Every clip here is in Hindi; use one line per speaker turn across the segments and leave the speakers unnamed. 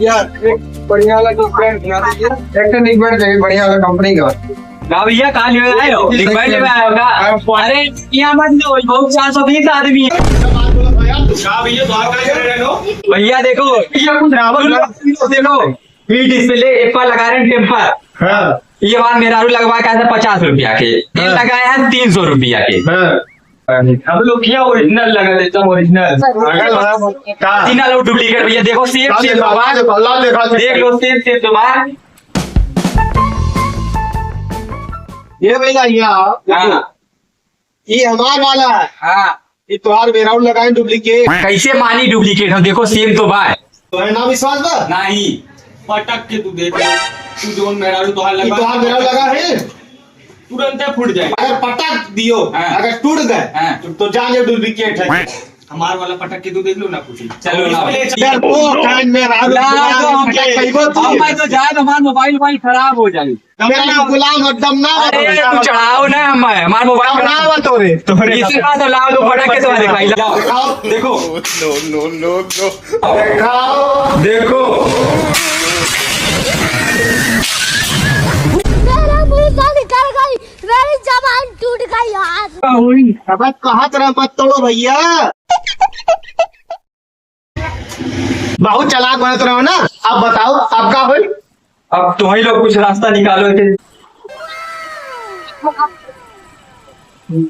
भैया एक बढ़िया वाला डिब्बा दिखा दीजिए। एक तो डिब्बा चाहिए बढ़िया वाला कंपनी का।
ना भैया कहाँ ले आए हो? लिखवाई ले आए होगा। अरे यहाँ मत लो, बहुत 420 आदमी है। भैया देखो देखो ई डिस्प्ले एप्पल लगा रहे हैं टेम्पर। ये बार मेरा लगवाया कैसे 50 रुपया के, ये लगाए हैं 300 रुपया के। हम लोग क्या ओरिजिनल लगा देता हूँ, ओरिजिनल और डुप्लीकेट। भैया देखो सेब देख लो, सेब तो बाहर।
ये भैया ये हमारा वाला है।
हाँ
ये तोहार वेराउट लगाए डुप्लीकेट।
कैसे मानी डुप्लीकेट? हम देखो सेम तो बाय
तो ना विश्वास बा
नहीं।
पटक के तू देख, तू जो मेरा तोहार
ये
लगा,
तोहार वेराउट लगा है
तुरंत फूट जाए।
अगर पटक दियो
हाँ।
अगर टूट गए
हाँ।
तो जान ये डुप्लीकेट है।
हमार वाला पटक के तू देख लो ना कुछ।
चलो ना
यार वो टाइम में
तो जाए हमारा मोबाइल खराब हो जाए।
मेरा गुलाम एकदम ना
अरे तू चढ़ाओ ना हमारा मोबाइल
ना तोरे
इसी बात तो लाओ तो फटक के तो दिखाई लाओ।
देखो नो
देखो
मेरा मुंह से निकल गई, मेरी जबान टूट गई यार।
अब कहा तरह मत तोड़ो भैया। बहुत चालाक बनत रहो ना। अब बताओ आपका हो।
अब तुम ही लोग कुछ रास्ता निकालो।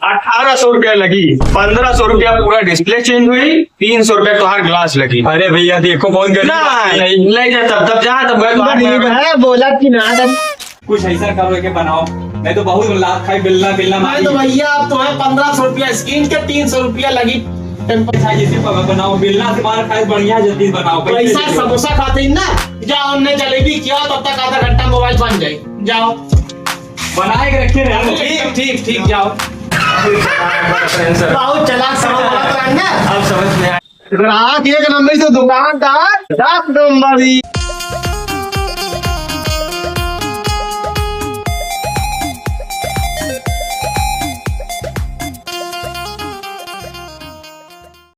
1800 रुपया लगी, 1500 रुपया पूरा डिस्प्ले चेंज हुई, 300 रुपया तोहार ग्लास लगी।
अरे भैया देखो बहुत
नहीं ले जा, तब जा तब
गरीब है बोला कि ना
कुछ ऐसा करो के बनाओ, नहीं तो बहुत लाभ खाई बिल्ला
तो भैया अब तो है 1500 रुपया स्क्रीन के 300 रुपया लगी।
जैसे बनाओ बिल्ला से मार खाए बढ़िया जल्दी बनाओ।
पैसा समोसा खाते ना जाओ, उनने जलेबी किया तब तक आधा घंटा मोबाइल बन जाए। जाओ
बनाए के रखे रहे।
ठीक जाओ। बहुत चालाक समझ
अब समझ में आया।
ग्राहक एक नंबर से दुकानदार 10 नंबर।